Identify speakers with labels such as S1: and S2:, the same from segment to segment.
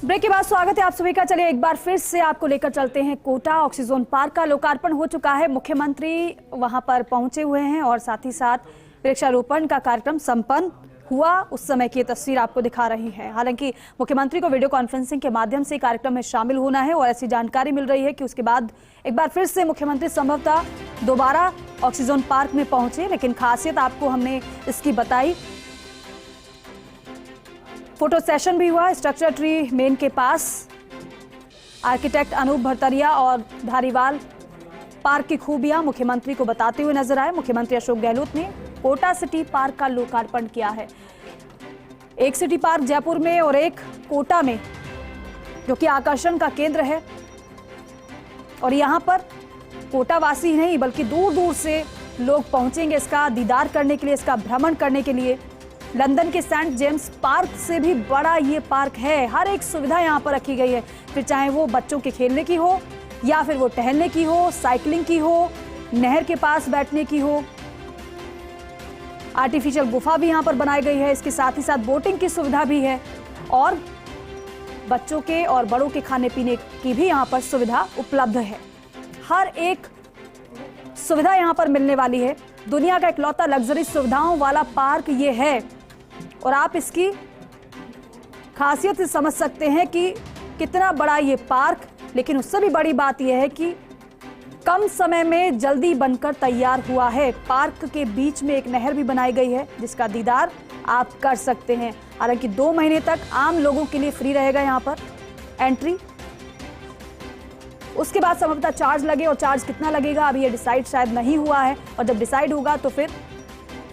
S1: Break के बाद स्वागत है आप सभी का। चलिए एक बार फिर से आपको लेकर चलते हैं कोटा। ऑक्सीजन पार्क का लोकार्पण हो चुका है, मुख्यमंत्री वहां पर पहुंचे हुए हैं और साथ ही साथ वृक्षारोपण का कार्यक्रम संपन्न हुआ। उस समय की तस्वीर आपको दिखा रही है। हालांकि मुख्यमंत्री को वीडियो कॉन्फ्रेंसिंग के माध्यम से कार्यक्रम में शामिल होना है और ऐसी जानकारी मिल रही है कि उसके बाद एक बार फिर से मुख्यमंत्री संभवतः दोबारा ऑक्सीजन पार्क में पहुंचे। लेकिन खासियत आपको हमने इसकी बताई, फोटो सेशन भी हुआ स्ट्रक्चर ट्री मेन के पास। आर्किटेक्ट अनूप भरतरिया और धारीवाल पार्क की खूबियां मुख्यमंत्री को बताते हुए नजर आए। मुख्यमंत्री अशोक गहलोत ने कोटा सिटी पार्क का लोकार्पण किया है। एक सिटी पार्क जयपुर में और एक कोटा में, जो कि आकर्षण का केंद्र है। और यहां पर कोटावासी नहीं बल्कि दूर दूर से लोग पहुंचेंगे इसका दीदार करने के लिए, इसका भ्रमण करने के लिए। लंदन के सेंट जेम्स पार्क से भी बड़ा ये पार्क है। हर एक सुविधा यहाँ पर रखी गई है, फिर चाहे वो बच्चों के खेलने की हो या फिर वो टहलने की हो, साइकिलिंग की हो, नहर के पास बैठने की हो। आर्टिफिशियल गुफा भी यहाँ पर बनाई गई है। इसके साथ ही साथ बोटिंग की सुविधा भी है और बच्चों के और बड़ों के खाने पीने की भी यहाँ पर सुविधा उपलब्ध है। हर एक सुविधा यहाँ पर मिलने वाली है। दुनिया का इकलौता लग्जरी सुविधाओं वाला पार्क ये है और आप इसकी खासियत से समझ सकते हैं कि कितना बड़ा ये पार्क। लेकिन उससे भी बड़ी बात यह है कि कम समय में जल्दी बनकर तैयार हुआ है। पार्क के बीच में एक नहर भी बनाई गई है जिसका दीदार आप कर सकते हैं। हालांकि 2 महीने तक आम लोगों के लिए फ्री रहेगा यहाँ पर एंट्री। उसके बाद संभवतः चार्ज लगे, और चार्ज कितना लगेगा अभी ये डिसाइड शायद नहीं हुआ है, और जब डिसाइड होगा तो फिर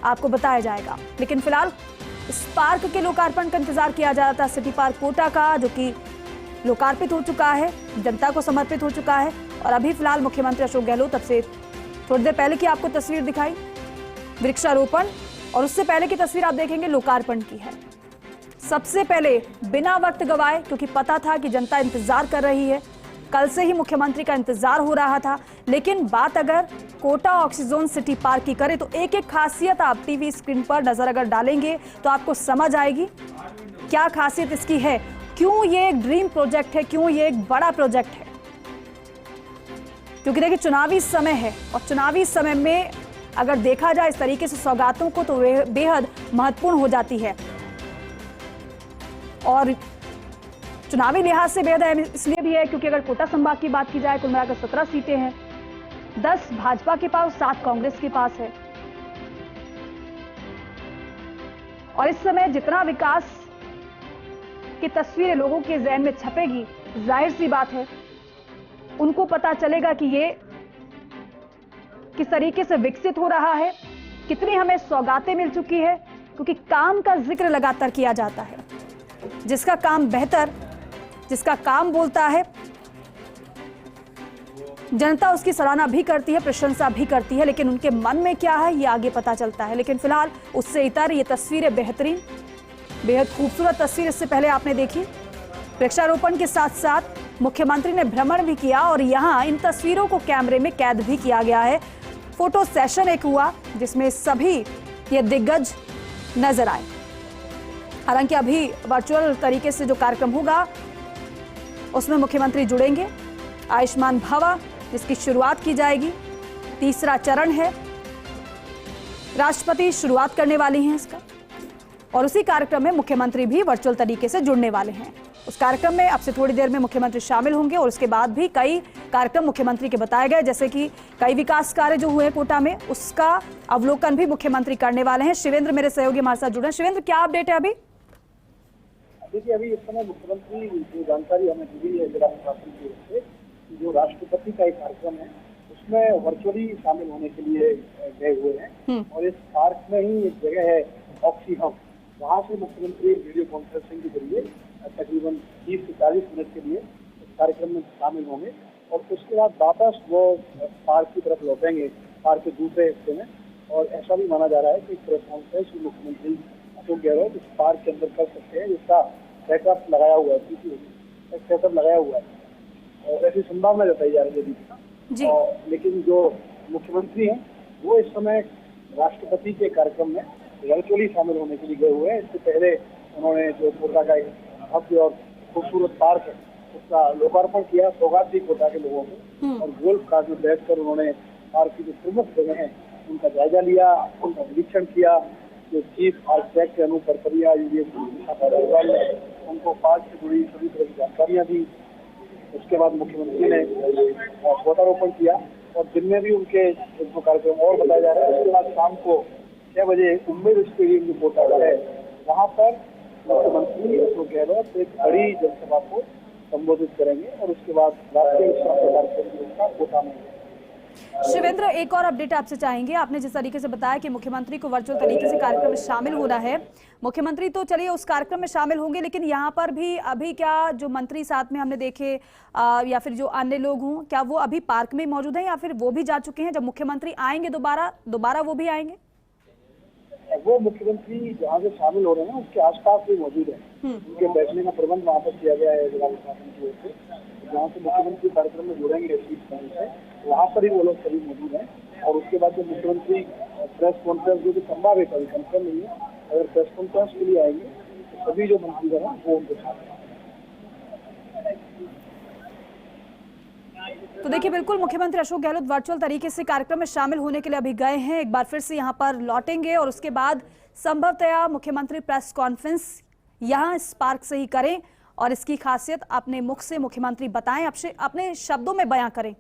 S1: आपको बताया जाएगा। लेकिन फिलहाल इस पार्क के लोकार्पण का इंतजार किया जा रहा था, सिटी पार्क कोटा का, जो कि लोकार्पित हो चुका है, जनता को समर्पित हो चुका है। और अभी फिलहाल मुख्यमंत्री अशोक गहलोत अब से थोड़ी देर पहले की आपको तस्वीर दिखाई वृक्षारोपण, और उससे पहले की तस्वीर आप देखेंगे लोकार्पण की है। सबसे पहले बिना वक्त गवाए, क्योंकि पता था कि जनता इंतजार कर रही है, कल से ही मुख्यमंत्री का इंतजार हो रहा था। लेकिन बात अगर कोटा ऑक्सीजन सिटी पार्क की करें तो एक एक खासियत आप टीवी स्क्रीन पर नजर अगर डालेंगे तो आपको समझ आएगी क्या खासियत इसकी है, क्यों ये एक ड्रीम प्रोजेक्ट है, क्यों ये एक बड़ा प्रोजेक्ट है। क्योंकि देखिए चुनावी समय है और चुनावी समय में अगर देखा जाए इस तरीके से सौगातों को तो बेहद महत्वपूर्ण हो जाती है। और चुनावी लिहाज से बेहद अहम इसलिए भी है क्योंकि अगर कोटा संभाग की बात की जाए कुल मिलाकर 17 सीटें हैं, 10 भाजपा के पास, 7 कांग्रेस के पास है। और इस समय जितना विकास की तस्वीरें लोगों के ज़हन में छपेगी, जाहिर सी बात है उनको पता चलेगा कि ये किस तरीके से विकसित हो रहा है, कितनी हमें सौगातें मिल चुकी है। क्योंकि काम का जिक्र लगातार किया जाता है, जिसका काम बेहतर, जिसका काम बोलता है, जनता उसकी सराहना भी करती है, प्रशंसा भी करती है। लेकिन उनके मन में क्या है ये आगे पता चलता है। लेकिन फिलहाल उससे इतर ये तस्वीरें बेहतरीन, बेहद खूबसूरत तस्वीर इससे पहले आपने देखी। वृक्षारोपण के साथ साथ मुख्यमंत्री ने भ्रमण भी किया और यहाँ इन तस्वीरों को कैमरे में कैद भी किया गया है। फोटो सेशन एक हुआ जिसमें सभी ये दिग्गज नजर आए। हालांकि अभी वर्चुअल तरीके से जो कार्यक्रम होगा उसमें मुख्यमंत्री जुड़ेंगे। आयुष्मान भवा जिसकी शुरुआत की जाएगी, तीसरा चरण है, राष्ट्रपति शुरुआत करने वाली हैं इसका, और उसी कार्यक्रम में मुख्यमंत्री भी वर्चुअल तरीके से जुड़ने वाले हैं। उस कार्यक्रम में अब से थोड़ी देर में मुख्यमंत्री शामिल होंगे और उसके बाद भी कई कार्यक्रम मुख्यमंत्री के बताए गए, जैसे कि कई विकास कार्य जो हुए कोटा में उसका अवलोकन भी मुख्यमंत्री करने वाले हैं। शिवेंद्र मेरे सहयोगी हमारे साथ जुड़े हैं। शिवेंद्र, क्या अपडेट है अभी?
S2: देखिए अभी इस समय मुख्यमंत्री जो जानकारी हमें मिली है जिला प्रशासन की ओर से, जो राष्ट्रपति का एक कार्यक्रम है उसमें वर्चुअली शामिल होने के लिए गए हुए हैं। और इस पार्क में ही एक जगह है ऑक्सी हब, वहाँ से मुख्यमंत्री वीडियो कॉन्फ्रेंसिंग के जरिए तकरीबन 30 से 40 मिनट के लिए इस कार्यक्रम में शामिल होंगे और उसके बाद वापस वो पार्क की तरफ लौटेंगे, पार्क के दूसरे हिस्से में। और ऐसा भी माना जा रहा है कि प्रेस कॉन्फ्रेंस मुख्यमंत्री अशोक गहलोत इस पार्क के अंदर कर सकते हैं, जिसका सेटअप लगाया हुआ है, सेटअप लगाया हुआ है और ऐसी संभावना जताई जा रही है। लेकिन जो मुख्यमंत्री हैं वो इस समय राष्ट्रपति के कार्यक्रम में वर्चुअली शामिल होने के लिए गए हुए हैं। इससे पहले उन्होंने जो कोटा का भव्य और खूबसूरत पार्क है उसका लोकार्पण किया सौगात दी कोटा के लोगों को, और गोल्फ कार्ट में बैठकर उन्होंने पार्क की जो प्रमुख जगह है उनका जायजा लिया, उनका निरीक्षण किया। जो चीफ आर्किटेक्ट अनूप परपरिया उनको पार्क से जुड़ी सभी तरह की जानकारियां दी। उसके बाद मुख्यमंत्री ने पौधारोपण किया और दिन में भी उनके जो कार्यक्रम और बताया जा रहा है। उसके बाद शाम को 6 बजे उम्मेद स्टेडियम जो कोटा है वहाँ पर मुख्यमंत्री अशोक गहलोत एक बड़ी जनसभा को संबोधित करेंगे और उसके बाद राष्ट्रीय कार्यक्रम का कोटा में।
S1: शिवेंद्र, एक और अपडेट आपसे चाहेंगे। आपने जिस तरीके से बताया कि मुख्यमंत्री को वर्चुअल तरीके से कार्यक्रम में शामिल होना है, मुख्यमंत्री तो चलिए उस कार्यक्रम में शामिल होंगे, लेकिन यहाँ पर भी अभी क्या जो मंत्री साथ में हमने देखे या फिर जो अन्य लोग हों, क्या वो अभी पार्क में मौजूद हैं या फिर वो भी जा चुके हैं? जब मुख्यमंत्री आएंगे दोबारा वो भी आएंगे?
S2: वो मुख्यमंत्री जहाँ से शामिल हो रहे हैं उसके आसपास भी मौजूद है। उनके बैठने का प्रबंध वहाँ पर किया गया है जिला प्रशासन की ओर से। जहाँ से मुख्यमंत्री कार्यक्रम में जुड़ेंगे इस स्थान से, वहाँ पर ही वो लोग सभी मौजूद हैं। और उसके बाद जब मुख्यमंत्री प्रेस कॉन्फ्रेंस जो कि संभव है, कभी कंफर्म नहीं है, अगर प्रेस कॉन्फ्रेंस के लिए आएंगे तो सभी जो मंत्रीगण हैं वो उनके साथ हैं।
S1: तो देखिए, बिल्कुल मुख्यमंत्री अशोक गहलोत वर्चुअल तरीके से कार्यक्रम में शामिल होने के लिए अभी गए हैं। एक बार फिर से यहाँ पर लौटेंगे और उसके बाद संभवतया मुख्यमंत्री प्रेस कॉन्फ्रेंस यहाँ इस पार्क से ही करें और इसकी खासियत अपने मुख से मुख्यमंत्री बताएं, अपने शब्दों में बयां करें।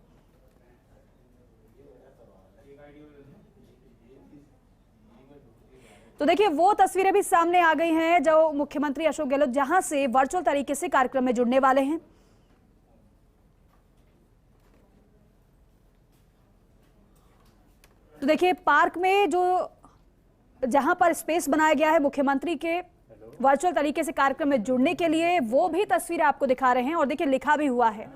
S1: तो देखिए, वो तस्वीरें भी सामने आ गई हैं जो मुख्यमंत्री अशोक गहलोत जहां से वर्चुअल तरीके से कार्यक्रम में जुड़ने वाले हैं। तो देखिए, पार्क में जो जहां पर स्पेस बनाया गया है मुख्यमंत्री के वर्चुअल तरीके से कार्यक्रम में जुड़ने के लिए, वो भी तस्वीरें आपको दिखा रहे हैं। और देखिए, लिखा भी हुआ है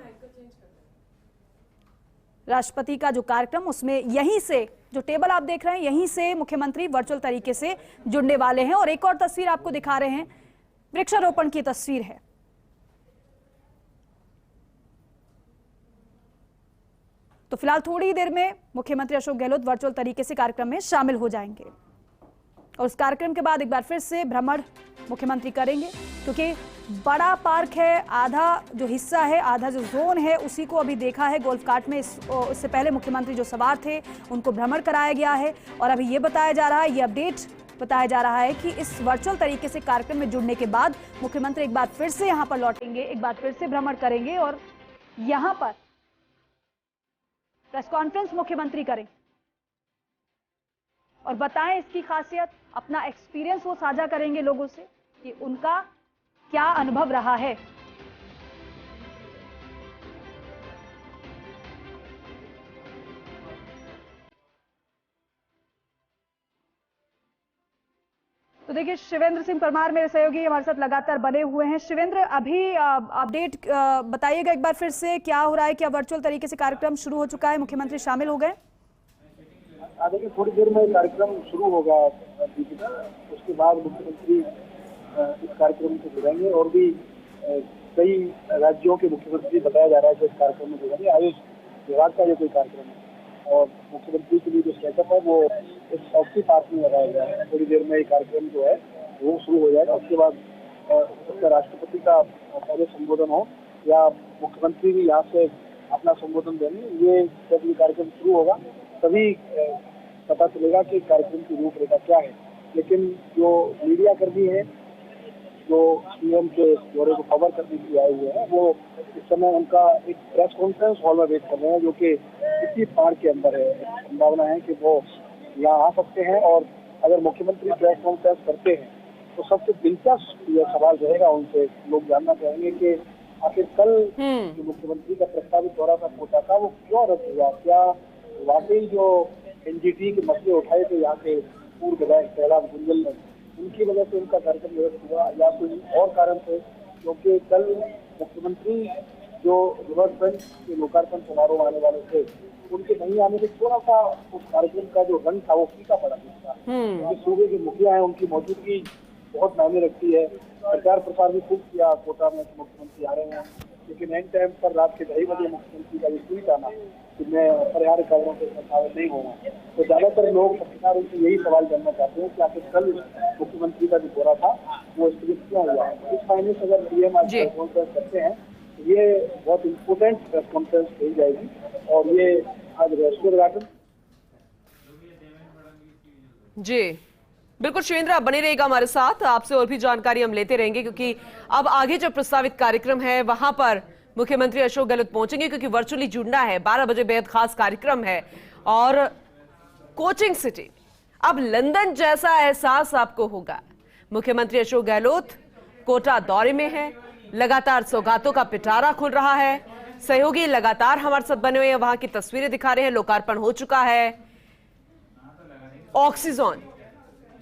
S1: राष्ट्रपति का जो कार्यक्रम, उसमें यहीं से जो टेबल आप देख रहे हैं यहीं से मुख्यमंत्री वर्चुअल तरीके से जुड़ने वाले हैं। और एक और तस्वीर आपको दिखा रहे हैं, वृक्षारोपण की तस्वीर है। तो फिलहाल थोड़ी ही देर में मुख्यमंत्री अशोक गहलोत वर्चुअल तरीके से कार्यक्रम में शामिल हो जाएंगे और उस कार्यक्रम के बाद एक बार फिर से भ्रमण मुख्यमंत्री करेंगे, क्योंकि बड़ा पार्क है, आधा जो हिस्सा है, आधा जो जोन है उसी को अभी देखा है गोल्फ कार्ट में। इससे पहले मुख्यमंत्री जो सवार थे उनको भ्रमण कराया गया है और अभी ये बताया जा रहा है, ये अपडेट बताया जा रहा है कि इस वर्चुअल तरीके से कार्यक्रम में जुड़ने के बाद मुख्यमंत्री एक बार फिर से यहाँ पर लौटेंगे, एक बार फिर से भ्रमण करेंगे और यहाँ पर प्रेस कॉन्फ्रेंस मुख्यमंत्री करें और बताएं इसकी खासियत, अपना एक्सपीरियंस वो साझा करेंगे लोगों से कि उनका क्या अनुभव रहा है। तो देखिए, शिवेंद्र सिंह परमार मेरे सहयोगी हमारे साथ लगातार बने हुए हैं। शिवेंद्र, अभी अपडेट बताइएगा एक बार फिर से, क्या हो रहा है? क्या वर्चुअल तरीके से कार्यक्रम शुरू हो चुका है, मुख्यमंत्री शामिल हो गए?
S2: देखिए, थोड़ी देर में कार्यक्रम शुरू होगा दीपिका, उसके बाद मुख्यमंत्री इस कार्यक्रम से जुड़ेंगे और भी कई राज्यों के मुख्यमंत्री बताया जा रहा है कि इस कार्यक्रम में जुड़ेंगे। आयुष विभाग का ये कोई कार्यक्रम है और मुख्यमंत्री के लिए जो सेटअप है वो इस ऑक्सी पार्क में लगाया गया है। थोड़ी देर में ये कार्यक्रम जो है वो शुरू हो जाएगा। उसके बाद उसका राष्ट्रपति का पहले संबोधन हो या मुख्यमंत्री भी यहाँ से अपना संबोधन देंगे। ये जब ये कार्यक्रम शुरू होगा तभी पता चलेगा कि कार्यक्रम की रूपरेखा क्या है। लेकिन जो मीडिया कर्मी है जो सीएम के दौरे को कवर करने के लिए आए हुए हैं, वो इस समय उनका एक प्रेस कॉन्फ्रेंस हॉल में वेट कर रहे हैं, जो कि इसी पार्क के अंदर है। संभावना है कि वो यहाँ आ सकते हैं और अगर मुख्यमंत्री प्रेस कॉन्फ्रेंस करते हैं तो सबसे दिलचस्प यह सवाल रहेगा उनसे, लोग जानना चाहेंगे कि आखिर कल जो मुख्यमंत्री का प्रस्तावित दौरा था कोटा का वो क्यों रद्द हुआ। क्या वाकई जो एनजीटी के मसले उठाए थे यहाँ के पूर्व विधायक सैलाब गुंजल ने, उनकी वजह से उनका कार्यक्रम निरस्त हुआ या कोई और कारण थे? क्योंकि कल मुख्यमंत्री जो रिवर फ्रंट के लोकार्पण समारोह आने वाले थे, उनके नहीं आने से थोड़ा सा उस कार्यक्रम का जो रंग था वो फीका पड़ा था। क्योंकि सूबे के मुखिया है, उनकी मौजूदगी बहुत मायने रखती है। प्रचार प्रसार भी खूब किया कोटा में, मुख्यमंत्री आ रहे हैं, लेकिन एंड टाइम पर रात के 2:30 बजे मुख्यमंत्री का ये ट्वीट आना कि मैं अपरिहार्य कारणों से शामिल नहीं होना, तो ज्यादातर लोग पत्रकार उनसे यही सवाल जानना चाहते हैं कि आखिर कल मुख्यमंत्री का जो दौरा था वो स्थगित क्यों हुआ है। इस मायने से अगर पीएम आज प्रेस कॉन्फ्रेंस करते हैं तो ये बहुत इम्पोर्टेंट प्रेस कॉन्फ्रेंस कही जाएगी और ये आज रेस्टोरेंट गार्डन।
S3: जी बिल्कुल शिवेंद्र, आप बने रहिएगा हमारे साथ, आपसे और भी जानकारी हम लेते रहेंगे क्योंकि अब आगे जो प्रस्तावित कार्यक्रम है वहां पर मुख्यमंत्री अशोक गहलोत पहुंचेंगे क्योंकि वर्चुअली जुड़ना है। 12 बजे बेहद खास कार्यक्रम है और कोचिंग सिटी, अब लंदन जैसा एहसास आपको होगा। मुख्यमंत्री अशोक गहलोत कोटा दौरे में है, लगातार सौगातों का पिटारा खुल रहा है, सहयोगी लगातार हमारे साथ बने हुए हैं, वहां की तस्वीरें दिखा रहे हैं। लोकार्पण हो चुका है ऑक्सीजोन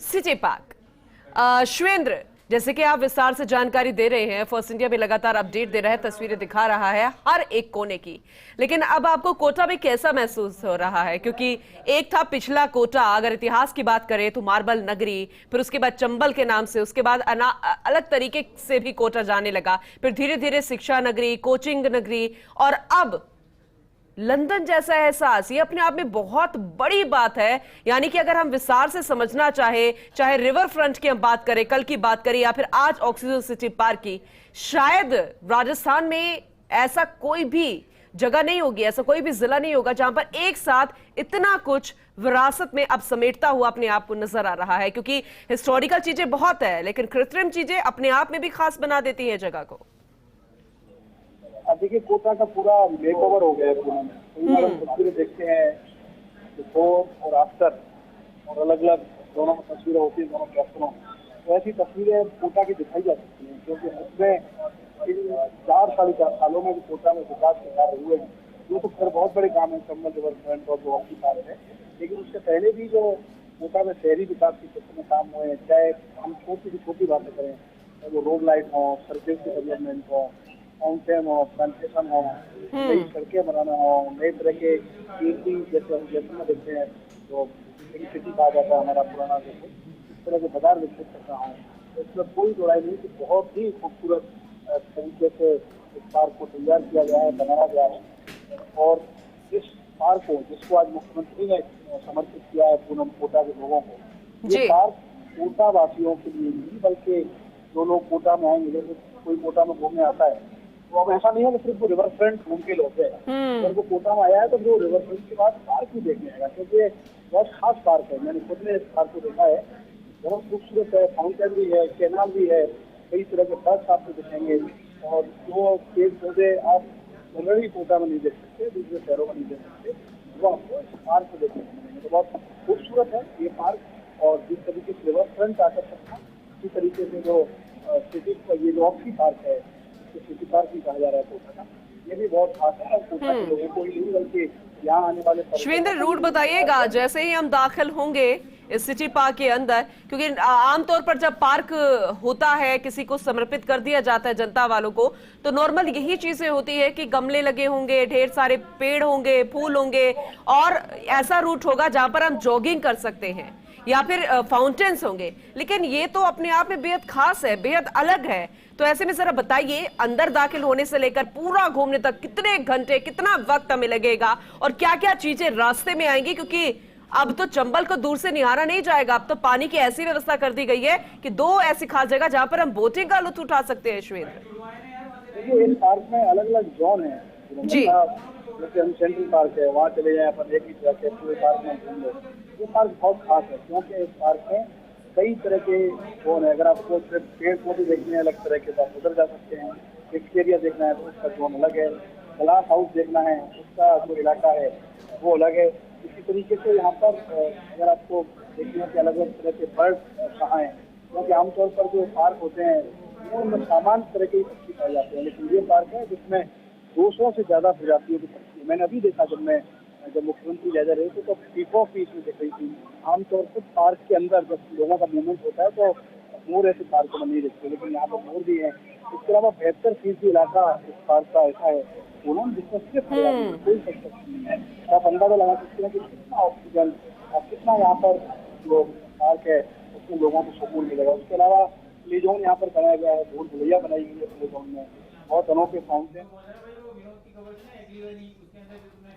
S3: सिटी पार्क। शिवेंद्र, जैसे कि आप विस्तार से जानकारी दे रहे हैं, फर्स्ट इंडिया भी लगातार अपडेट दे रहा है, तस्वीरें दिखा रहा है हर एक कोने की, लेकिन अब आपको कोटा में कैसा महसूस हो रहा है? क्योंकि एक था पिछला कोटा, अगर इतिहास की बात करें तो मार्बल नगरी, फिर उसके बाद चंबल के नाम से, उसके बाद अलग तरीके से भी कोटा जाने लगा, फिर धीरे धीरे शिक्षा नगरी, कोचिंग नगरी, और अब लंदन जैसा एहसास। ये अपने आप में बहुत बड़ी बात है। यानी कि अगर हम विस्तार से समझना चाहे रिवर फ्रंट की हम बात करें, कल की बात करें, या फिर आज ऑक्सीजन सिटी पार्क की, शायद राजस्थान में ऐसा कोई भी जगह नहीं होगी, ऐसा कोई भी जिला नहीं होगा जहां पर एक साथ इतना कुछ विरासत में अब समेटता हुआ अपने आप को नजर आ रहा है। क्योंकि हिस्टोरिकल चीजें बहुत है, लेकिन कृत्रिम चीजें अपने आप में भी खास बना देती है जगह को।
S2: देखिए कोटा का पूरा मेकओवर हो गया है पूरा में। तो तस्वीरें देखते हैं बिफोर और आफ्टर, और अलग अलग दोनों तस्वीरें होती हैं दोनों कैप्टनों, तो ऐसी तस्वीरें कोटा की दिखाई जा सकती हैं। क्योंकि उसमें इन 4-4.5 सालों में जो कोटा में विकास के कार्य हुए हैं, वो तो फिर बहुत बड़े काम है, चंबल रिवर फ्रंट और जो हॉकी पार्क है, लेकिन उससे पहले भी जो कोटा में शहरी विकास के क्षेत्र में काम हुए हैं, चाहे हम छोटी से छोटी बातें करें, वो रोड लाइट हो, सड़कें के डेवलपमेंट हो, फाउंटेन हो, प्लांटेशन हो, नई सड़कें बनाना हो, नए तरह के जैसे हम जैसे में देखते हैं तो सिटी कहा जाता है हमारा पुराना, जैसे इस तरह के बाजार विकसित करना हो, तो इसमें कोई दोहराई नहीं कि बहुत ही खूबसूरत तरीके से इस पार्क को तैयार किया गया है, बनाया गया है। और इस पार्क को, जिसको आज मुख्यमंत्री ने समर्पित किया है पूनम कोटा के लोगों को, ये पार्क कोटा वासियों के लिए नहीं, बल्कि जो लोग कोटा में आएंगे, जैसे कोई कोटा में घूमने आता है तो अब ऐसा नहीं है कि सिर्फ वो रिवर फ्रंट घूम के लौट गए। अगर वो कोटा में आया है तो वो रिवर फ्रंट के बाद पार्क भी देखने आएगा, क्योंकि बहुत खास पार्क है। मैंने खुद ने इस पार्क को देखा है, बहुत खूबसूरत है, फाउंटेन भी है, कैनाल भी है, कई तरह के बर्ड्स आपको दिखेंगे, और जो पेड़ पौधे आप ऑलरेडी कोटा में नहीं देख सकते, दूसरे शहरों में नहीं देख सकते, वो आपको इस पार्क को देखने को मिलेंगे। तो बहुत खूबसूरत है ये पार्क। और जिस तरीके से रिवर फ्रंट आकर्षक था, उसी तरीके से जो सिटी ये जो ऑक्सी पार्क है, तो सिटी पार्क भी कहा जा रहा है कोटा का, ये भी बहुत खास है। और कोटा के लोगों को ही नहीं बल्कि यहाँ आने वाले
S3: शिवेंद्र, रूट बताइएगा जैसे ही हम दाखिल होंगे इस सिटी पार्क के अंदर, क्योंकि आमतौर पर जब पार्क होता है, किसी को समर्पित कर दिया जाता है जनता वालों को, तो नॉर्मल यही चीजें होती है कि गमले लगे होंगे, ढेर सारे पेड़ होंगे, फूल होंगे, और ऐसा रूट होगा जहां पर हम जॉगिंग कर सकते हैं या फिर फाउंटेन्स होंगे। लेकिन ये तो अपने आप में बेहद खास है, बेहद अलग है। तो ऐसे में जरा बताइए, अंदर दाखिल होने से लेकर पूरा घूमने तक कितने घंटे, कितना वक्त हमें लगेगा, और क्या क्या चीजें रास्ते में आएंगी? क्योंकि अब तो चंबल को दूर से निहारा नहीं जाएगा, अब तो पानी की ऐसी व्यवस्था कर दी गई है कि 2 ऐसी खास जगह जहां पर हम बोटिंग का लुत्फ उठा सकते हैं। शिवेंद्र,
S2: देखिए इस पार्क में अलग अलग जोन है जी, जैसे हम सेंट्रल पार्क है, वहाँ चले जाए अपन, एक ही जगह पूरे पार्क में घूम लो। ये पार्क बहुत खास है क्योंकि इस पार्क में कई तरह के जोन है। अगर आपको सिर्फ पेड़ पौधे देखने हैं अलग तरह के, तो आप उधर जा सकते हैं। एक्सटेरिया देखना है तो उसका जोन अलग है। ग्लास हाउस देखना है, उसका जो इलाका है वो अलग है। इसी तरीके से यहाँ पर अगर आपको देखना है कि अलग अलग तरह के बर्ड कहाँ हैं, क्योंकि आमतौर पर जो पार्क होते हैं उनमें सामान्य तरह के पक्षी पाए जाते हैं, लेकिन ये पार्क है जिसमें 200 से ज्यादा प्रजातियों के पक्षी। मैंने अभी देखा जब मुख्यमंत्री जायजा रहे थे तो पीकॉक भी इसमें दिख रही थी। आमतौर पर पार्क के अंदर जब लोगों का मूवमेंट होता है तो मोर ऐसे पार्कों में नहीं दिखते, लेकिन यहाँ पर मोर भी है। इसके अलावा 72% इलाका इस पार्क का ऐसा है पूनम जिसमें सिर्फ कोई कंस्ट्रक्शन नहीं है। आप अंदाजा लगा सकते हैं कि कितना ऑक्सीजन और कितना यहाँ पर जो पार्क है उसमें लोगों को सुकून मिलेगा। उसके अलावा प्ले जोन यहाँ पर बनाया गया है, भूल भुलैया बनाई गई है प्ले जोन में, बहुत अनोखे फाउंटेन।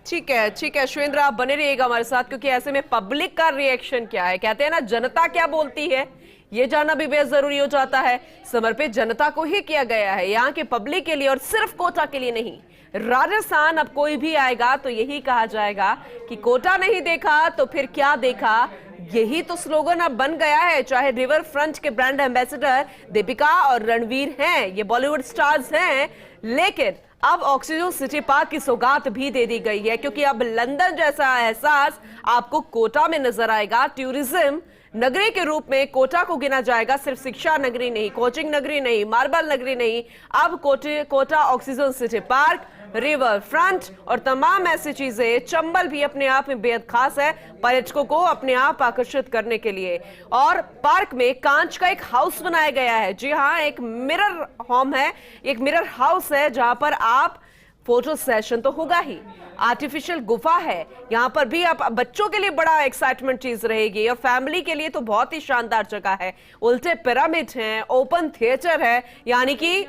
S3: ठीक है शिवेंद्र, आप बने रहिएगा हमारे साथ, क्योंकि ऐसे में पब्लिक का रिएक्शन क्या है, कहते हैं ना जनता क्या बोलती है, ये जानना भी बेहद जरूरी हो जाता है। समर्पित जनता को ही किया गया है, यहाँ के पब्लिक के लिए और सिर्फ कोटा के लिए नहीं। राजस्थान अब कोई भी आएगा तो यही कहा जाएगा कि कोटा नहीं देखा तो फिर क्या देखा। यही तो स्लोगन अब बन गया है। चाहे रिवर फ्रंट के ब्रांड एम्बेसडर दीपिका और रणवीर हैं, ये बॉलीवुड स्टार्स हैं, लेकिन अब ऑक्सीजन सिटी पार्क की सौगात भी दे दी गई है, क्योंकि अब लंदन जैसा एहसास आपको कोटा में नजर आएगा। टूरिज्म नगरी के रूप में कोटा को गिना जाएगा, सिर्फ शिक्षा नगरी नहीं, कोचिंग नगरी नहीं, मार्बल नगरी नहीं, अब Kota oxygen city park, riverfront और तमाम ऐसी चीजें। चंबल भी अपने आप में बेहद खास है पर्यटकों को अपने आप आकर्षित करने के लिए। और पार्क में कांच का एक हाउस बनाया गया है, जी हाँ, एक मिरर होम है, एक मिरर हाउस है, जहां पर आप फोटो सेशन तो होगा ही, आर्टिफिशियल गुफा है, यहां पर भी आप बच्चों के लिए बड़ा एक्साइटमेंट चीज रहेगी और फैमिली के लिए तो बहुत ही शानदार जगह है। उल्टे पिरामिड हैं, ओपन थिएटर है, यानी कि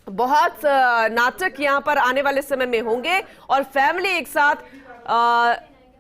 S3: बहुत नाटक यहां पर आने वाले समय में होंगे और फैमिली एक साथ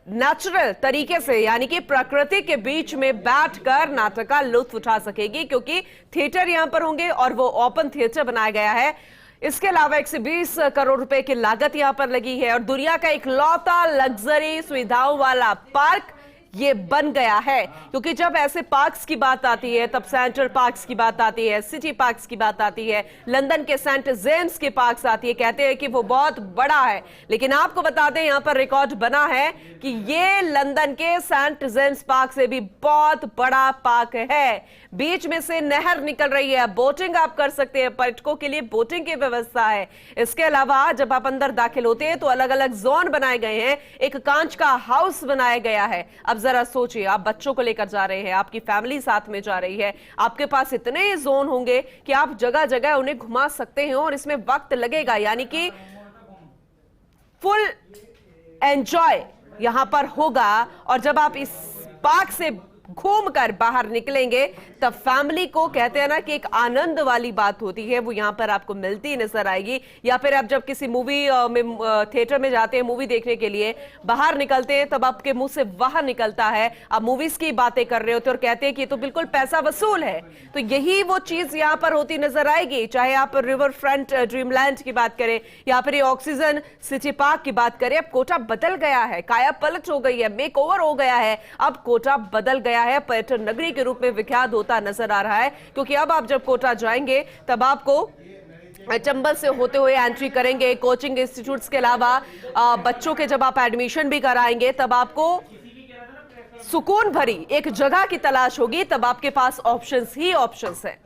S3: नेचुरल तरीके से, यानी कि प्रकृति के बीच में बैठकर नाटक का लुत्फ उठा सकेगी, क्योंकि थिएटर यहां पर होंगे और वो ओपन थिएटर बनाया गया है। इसके अलावा 120 करोड़ रुपए की लागत यहां पर लगी है और दुनिया का इकलौता लग्जरी सुविधाओं वाला पार्क ये बन गया है। क्योंकि जब ऐसे पार्क्स की बात आती है तब सेंट्रल पार्क्स की बात आती है, सिटी पार्क्स की बात आती है, लंदन के सेंट जेम्स के पार्क्स आती है, कहते हैं कि वो बहुत बड़ा है। लेकिन आपको बता दें यहां पर रिकॉर्ड बना है कि ये लंदन के सेंट जेम्स पार्क से भी बहुत बड़ा पार्क है। बीच में से नहर निकल रही है, बोटिंग आप कर सकते हैं, पर्यटकों के लिए बोटिंग की व्यवस्था है। इसके अलावा जब आप अंदर दाखिल होते हैं तो अलग अलग जोन बनाए गए हैं, एक कांच का हाउस बनाया गया है। अब जरा सोचिए, आप बच्चों को लेकर जा रहे हैं, आपकी फैमिली साथ में जा रही है, आपके पास इतने जोन होंगे कि आप जगह जगह उन्हें घुमा सकते हैं और इसमें वक्त लगेगा, यानी कि फुल एंजॉय यहां पर होगा। और जब आप इस पार्क से घूमकर बाहर निकलेंगे तब फैमिली को, कहते हैं ना कि एक आनंद वाली बात होती है, वो यहां पर आपको मिलती नजर आएगी। या फिर आप जब किसी मूवी में थिएटर में जाते हैं मूवी देखने के लिए, बाहर निकलते हैं तब आपके मुंह से बाहर निकलता है, आप मूवीज की बातें कर रहे होते और कहते हैं कि ये तो बिल्कुल पैसा वसूल है। तो यही वो चीज यहां पर होती नजर आएगी, चाहे आप रिवर फ्रंट ड्रीमलैंड की बात करें या फिर ऑक्सीजन सिटी पार्क की बात करें। अब कोटा बदल गया है, काया पलट हो गई है, मेक ओवर हो गया है, अब कोटा बदल गया है, पर्यटन नगरी के रूप में विख्यात होता नजर आ रहा है। क्योंकि अब आप जब कोटा जाएंगे तब आपको चंबल से होते हुए एंट्री करेंगे, कोचिंग इंस्टीट्यूट्स के अलावा बच्चों के जब आप एडमिशन भी कराएंगे तब आपको सुकून भरी एक जगह की तलाश होगी, तब आपके पास ऑप्शंस ही ऑप्शंस हैं।